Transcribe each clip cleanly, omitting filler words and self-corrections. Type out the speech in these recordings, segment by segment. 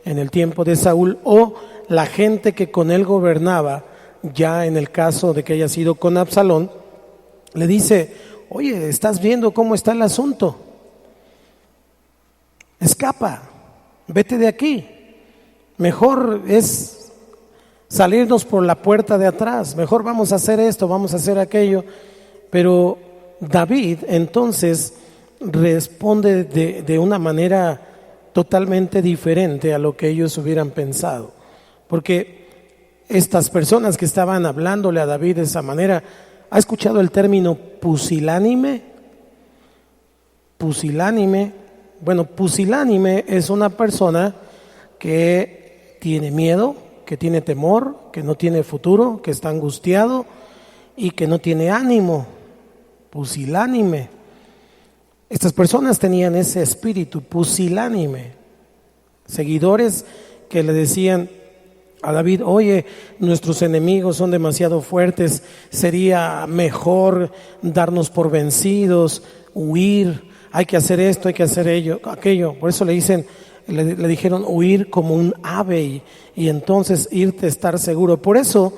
en el tiempo de Saúl, o la gente que con él gobernaba, ya en el caso de que haya sido con Absalón, le dice: oye, ¿estás viendo cómo está el asunto? Escapa, vete de aquí. Mejor es salirnos por la puerta de atrás, mejor vamos a hacer esto, vamos a hacer aquello. Pero David entonces responde de una manera totalmente diferente a lo que ellos hubieran pensado, porque estas personas que estaban hablándole a David de esa manera, ¿ha escuchado el término pusilánime? Pusilánime. Bueno, pusilánime es una persona que tiene miedo, que tiene temor, que no tiene futuro, que está angustiado y que no tiene ánimo. Pusilánime. Estas personas tenían ese espíritu pusilánime. Seguidores que le decían a David: oye, nuestros enemigos son demasiado fuertes, sería mejor darnos por vencidos, huir, hay que hacer esto, hay que hacer aquello. Por eso le dijeron huir como un ave y entonces irte a estar seguro. Por eso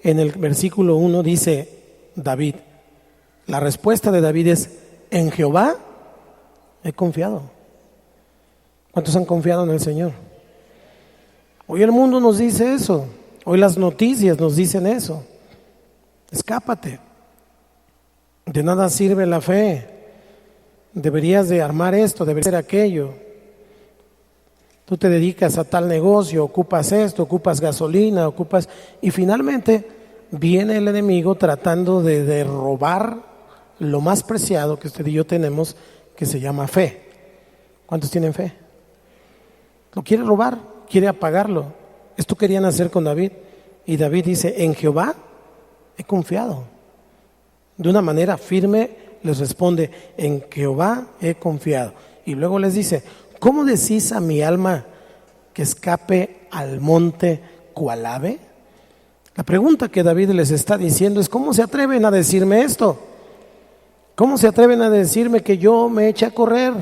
en el versículo 1 dice David, la respuesta de David es: en Jehová he confiado. ¿Cuántos han confiado en el Señor? Hoy el mundo nos dice eso, hoy las noticias nos dicen eso. Escápate, de nada sirve la fe, deberías de armar esto, deberías hacer aquello. Tú te dedicas a tal negocio, ocupas esto, ocupas gasolina, y finalmente viene el enemigo tratando de robar lo más preciado que usted y yo tenemos, que se llama fe. ¿Cuántos tienen fe? Lo quiere robar, quiere apagarlo. Esto querían hacer con David, y David dice: en Jehová he confiado. De una manera firme les responde: en Jehová he confiado. Y luego les dice: ¿cómo decís a mi alma que escape al monte cual ave? La pregunta que David les está diciendo es: ¿cómo se atreven a decirme esto? ¿Cómo se atreven a decirme que yo me eche a correr?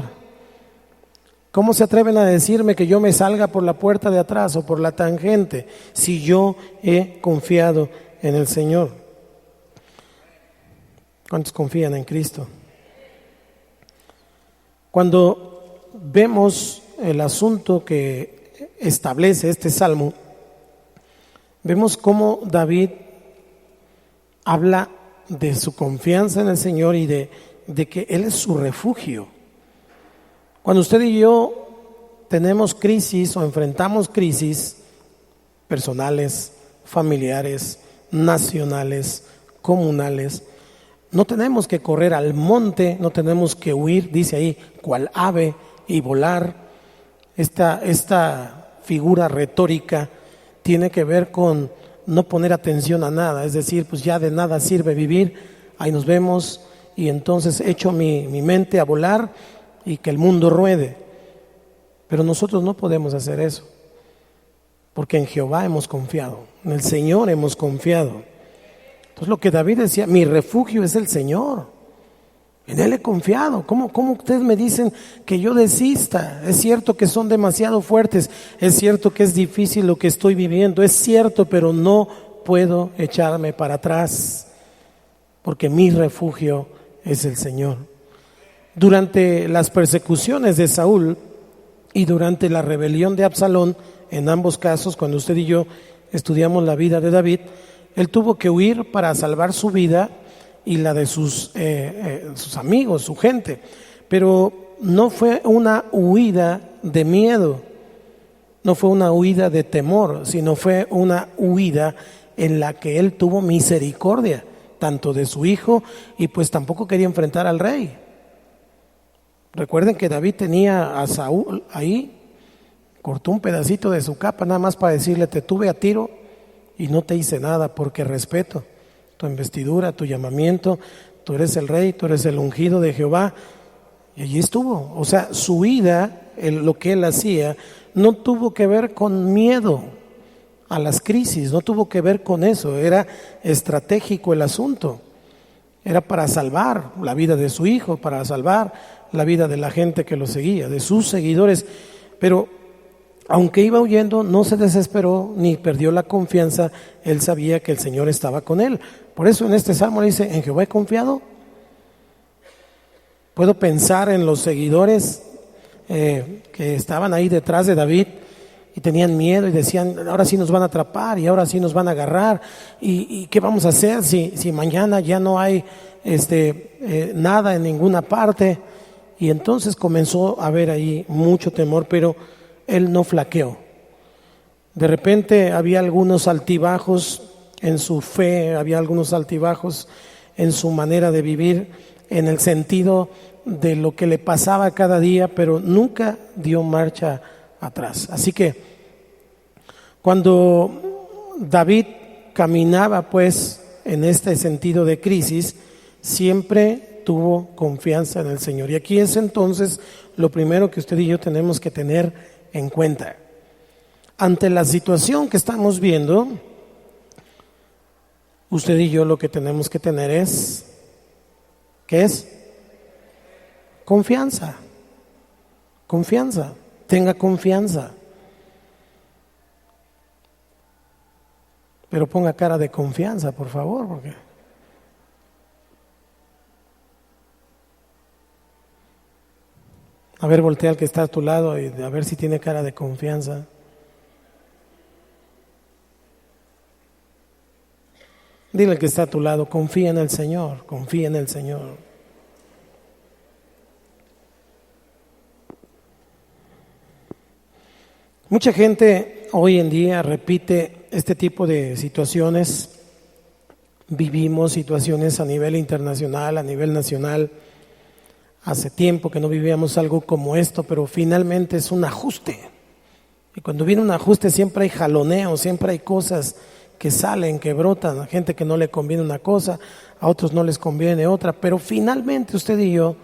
¿Cómo se atreven a decirme que yo me salga por la puerta de atrás o por la tangente si yo he confiado en el Señor? ¿Cuántos confían en Cristo? Cuando vemos el asunto que establece este salmo, vemos cómo David habla de su confianza en el Señor y de que Él es su refugio. Cuando usted y yo tenemos crisis o enfrentamos crisis personales, familiares, nacionales, comunales, no tenemos que correr al monte, no tenemos que huir, dice ahí, cual ave, y volar. Esta figura retórica tiene que ver con no poner atención a nada, es decir, pues ya de nada sirve vivir, ahí nos vemos, y entonces echo mi mente a volar y que el mundo ruede. Pero nosotros no podemos hacer eso, porque en Jehová hemos confiado, en el Señor hemos confiado. Entonces lo que David decía: mi refugio es el Señor, en Él he confiado. ¿Cómo ustedes me dicen que yo desista? Es cierto que son demasiado fuertes, es cierto que es difícil lo que estoy viviendo, es cierto, pero no puedo echarme para atrás, porque mi refugio es el Señor. Durante las persecuciones de Saúl y durante la rebelión de Absalón, en ambos casos, cuando usted y yo estudiamos la vida de David, él tuvo que huir para salvar su vida y la de sus amigos, su gente. Pero no fue una huida de miedo, no fue una huida de temor, sino fue una huida en la que él tuvo misericordia, tanto de su hijo, y pues tampoco quería enfrentar al rey. Recuerden que David tenía a Saúl ahí, cortó un pedacito de su capa nada más para decirle: te tuve a tiro y no te hice nada, porque respeto tu investidura, tu llamamiento, tú eres el rey, tú eres el ungido de Jehová. Y allí estuvo. O sea, su vida, lo que él hacía, no tuvo que ver con miedo a las crisis, no tuvo que ver con eso, era estratégico el asunto. Era para salvar la vida de su hijo, para salvar la vida de la gente que lo seguía, de sus seguidores. Pero Aunque iba huyendo, no se desesperó ni perdió la confianza. Él sabía que el Señor estaba con él. Por eso en este salmo dice: en Jehová he confiado. Puedo pensar en los seguidores que estaban ahí detrás de David y tenían miedo y decían: ahora sí nos van a atrapar y ahora sí nos van a agarrar, y ¿qué vamos a hacer si mañana ya no hay nada en ninguna parte? Y entonces comenzó a haber ahí mucho temor, pero él no flaqueó. De repente había algunos altibajos en su fe, había algunos altibajos en su manera de vivir, en el sentido de lo que le pasaba cada día, pero nunca dio marcha atrás. Así que cuando David caminaba pues en este sentido de crisis, siempre tuvo confianza en el Señor. Y aquí es entonces lo primero que usted y yo tenemos que tener en cuenta. Ante la situación que estamos viendo, usted y yo lo que tenemos que tener es, ¿qué es? Confianza. Confianza. Tenga confianza. Pero ponga cara de confianza, por favor, porque a ver, voltea al que está a tu lado y a ver si tiene cara de confianza. Dile al que está a tu lado: confía en el Señor, confía en el Señor. Mucha gente hoy en día repite este tipo de situaciones. Vivimos situaciones a nivel internacional, a nivel nacional. Hace tiempo que no vivíamos algo como esto, pero finalmente es un ajuste. Y cuando viene un ajuste siempre hay jaloneo, siempre hay cosas que salen, que brotan. A gente que no le conviene una cosa, a otros no les conviene otra. Pero finalmente usted y yo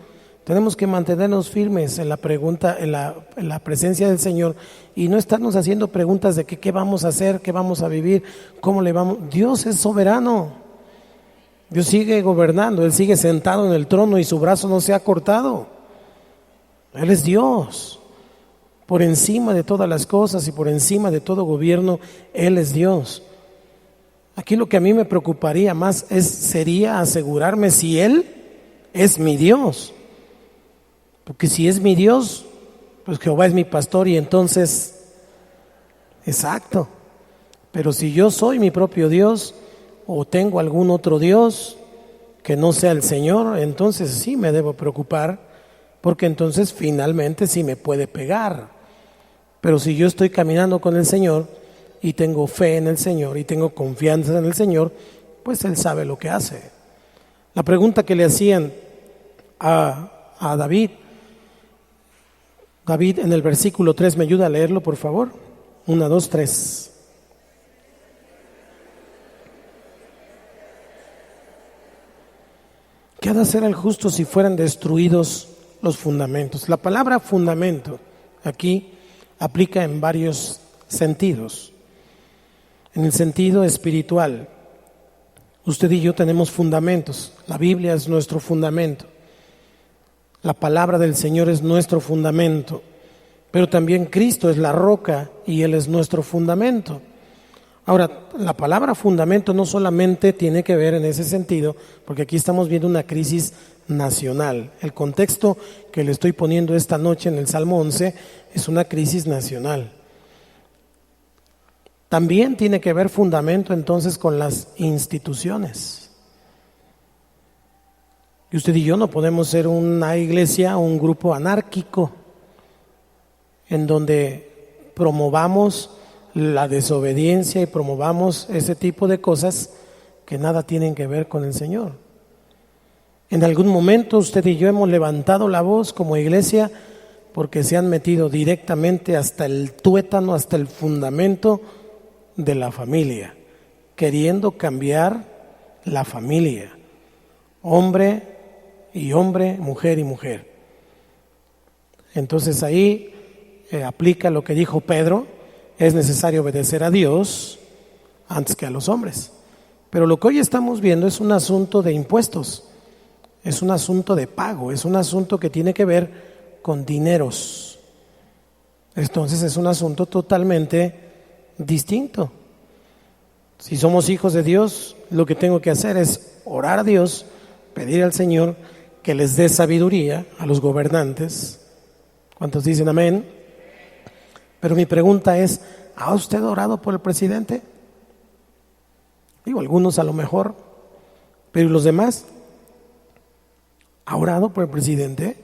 tenemos que mantenernos firmes en la pregunta, en la presencia del Señor, y no estarnos haciendo preguntas de qué vamos a hacer, qué vamos a vivir, cómo le vamos. Dios es soberano. Dios sigue gobernando, Él sigue sentado en el trono y su brazo no se ha cortado. Él es Dios. Por encima de todas las cosas y por encima de todo gobierno, Él es Dios. Aquí lo que a mí me preocuparía más sería asegurarme si Él es mi Dios. Porque si es mi Dios, pues Jehová es mi pastor y entonces, exacto. Pero si yo soy mi propio Dios, o tengo algún otro Dios que no sea el Señor, entonces sí me debo preocupar, porque entonces finalmente sí me puede pegar. Pero si yo estoy caminando con el Señor y tengo fe en el Señor y tengo confianza en el Señor, pues Él sabe lo que hace. La pregunta que le hacían a David en el versículo 3, ¿me ayuda a leerlo, por favor? 1, 2, 3. ¿Qué ha de hacer el justo si fueran destruidos los fundamentos? La palabra fundamento aquí aplica en varios sentidos. En el sentido espiritual, usted y yo tenemos fundamentos. La Biblia es nuestro fundamento. La palabra del Señor es nuestro fundamento. Pero también Cristo es la roca y Él es nuestro fundamento. Ahora, la palabra fundamento no solamente tiene que ver en ese sentido, porque aquí estamos viendo una crisis nacional. El contexto que le estoy poniendo esta noche en el Salmo 11 es una crisis nacional. También tiene que ver fundamento entonces con las instituciones. Y usted y yo no podemos ser una iglesia o un grupo anárquico en donde promovamos la desobediencia y promovamos ese tipo de cosas que nada tienen que ver con el Señor. En algún momento usted y yo hemos levantado la voz como iglesia porque se han metido directamente hasta el tuétano, hasta el fundamento de la familia, queriendo cambiar la familia, hombre y hombre, mujer y mujer. Entonces ahí aplica lo que dijo Pedro: es necesario obedecer a Dios antes que a los hombres. Pero lo que hoy estamos viendo es un asunto de impuestos, es un asunto de pago, es un asunto que tiene que ver con dineros. Entonces es un asunto totalmente distinto. Si somos hijos de Dios, lo que tengo que hacer es orar a Dios, pedir al Señor que les dé sabiduría a los gobernantes. ¿Cuántos dicen amén? Pero mi pregunta es, ¿ha usted orado por el presidente? Digo, algunos a lo mejor, pero ¿y los demás? ¿Ha orado por el presidente?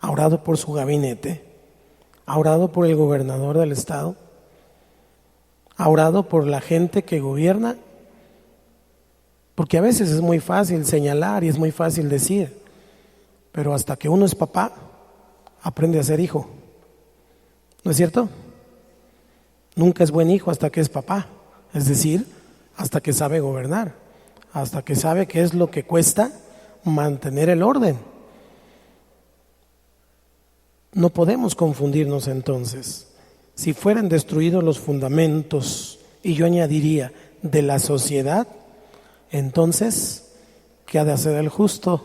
¿Ha orado por su gabinete? ¿Ha orado por el gobernador del estado? ¿Ha orado por la gente que gobierna? Porque a veces es muy fácil señalar y es muy fácil decir, pero hasta que uno es papá, aprende a ser hijo. ¿No es cierto? Nunca es buen hijo hasta que es papá, es decir, hasta que sabe gobernar, hasta que sabe qué es lo que cuesta mantener el orden. No podemos confundirnos entonces. Si fueran destruidos los fundamentos, y yo añadiría, de la sociedad, entonces, ¿qué ha de hacer el justo?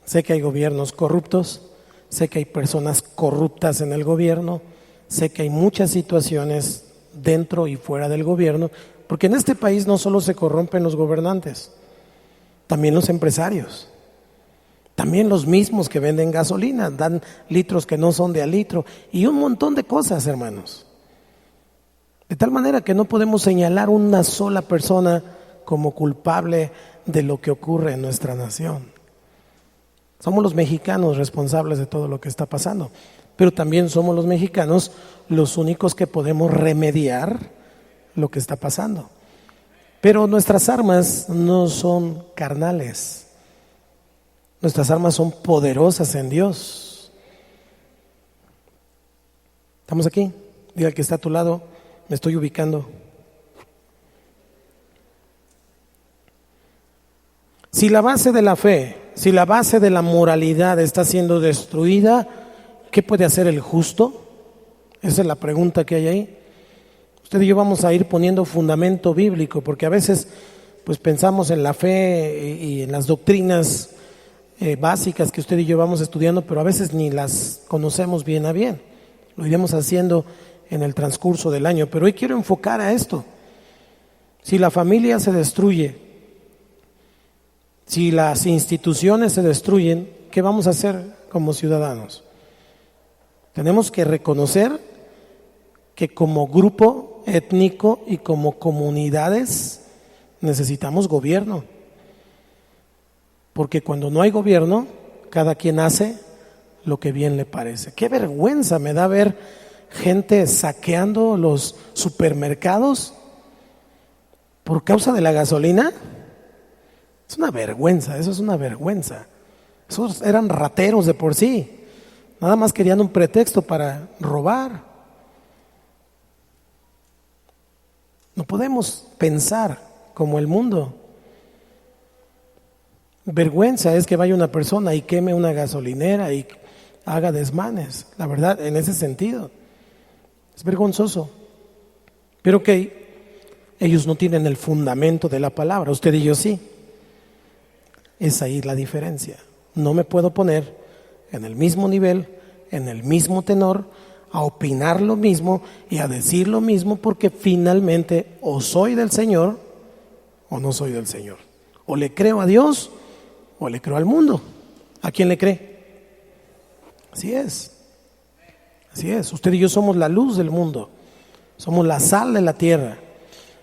Sé que hay gobiernos corruptos, sé que hay personas corruptas en el gobierno, sé que hay muchas situaciones dentro y fuera del gobierno, porque en este país no solo se corrompen los gobernantes, también los empresarios. También los mismos que venden gasolina, dan litros que no son de a litro y un montón de cosas, hermanos. De tal manera que no podemos señalar una sola persona como culpable de lo que ocurre en nuestra nación. Somos los mexicanos responsables de todo lo que está pasando, pero también somos los mexicanos los únicos que podemos remediar lo que está pasando. Pero nuestras armas no son carnales. Nuestras armas son poderosas en Dios. ¿Estamos aquí? Diga al que está a tu lado, me estoy ubicando. Si la base de la fe, si la base de la moralidad está siendo destruida, ¿qué puede hacer el justo? Esa es la pregunta que hay ahí. Usted y yo vamos a ir poniendo fundamento bíblico, porque a veces pues pensamos en la fe y en las doctrinas básicas que usted y yo vamos estudiando, pero a veces ni las conocemos bien a bien. Lo iremos haciendo en el transcurso del año, pero hoy quiero enfocar a esto. Si la familia se destruye, si las instituciones se destruyen, ¿qué vamos a hacer como ciudadanos? Tenemos que reconocer que como grupo étnico y como comunidades necesitamos gobierno. Porque cuando no hay gobierno, cada quien hace lo que bien le parece. Qué vergüenza me da ver gente saqueando los supermercados por causa de la gasolina. Es una vergüenza, eso es una vergüenza. Esos eran rateros de por sí. Nada más querían un pretexto para robar. No podemos pensar como el mundo. Vergüenza es que vaya una persona y queme una gasolinera y haga desmanes. La verdad, en ese sentido, es vergonzoso. Pero ellos no tienen el fundamento de la palabra, usted y yo sí. Es ahí la diferencia. No me puedo poner en el mismo nivel, en el mismo tenor, a opinar lo mismo y a decir lo mismo, porque finalmente o soy del Señor o no soy del Señor. O le creo a Dios o le creo al mundo. ¿A quién le cree? Así es. Así es. Usted y yo somos la luz del mundo. Somos la sal de la tierra.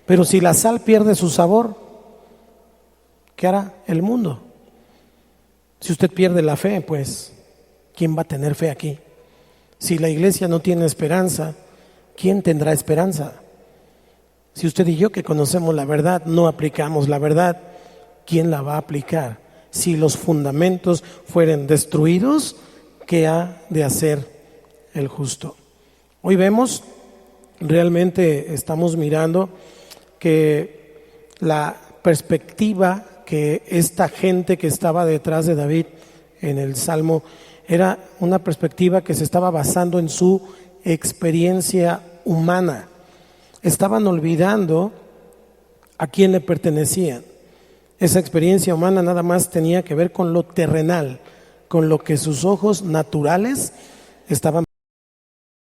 Pero si la sal pierde su sabor, ¿qué hará el mundo? Si usted pierde la fe, pues, ¿quién va a tener fe aquí? Si la iglesia no tiene esperanza, ¿quién tendrá esperanza? Si usted y yo que conocemos la verdad no aplicamos la verdad, ¿quién la va a aplicar? Si los fundamentos fueren destruidos, ¿qué ha de hacer el justo? Hoy vemos, realmente estamos mirando que la perspectiva que esta gente que estaba detrás de David en el Salmo era una perspectiva que se estaba basando en su experiencia humana. Estaban olvidando a quién le pertenecían. Esa experiencia humana nada más tenía que ver con lo terrenal, con lo que sus ojos naturales estaban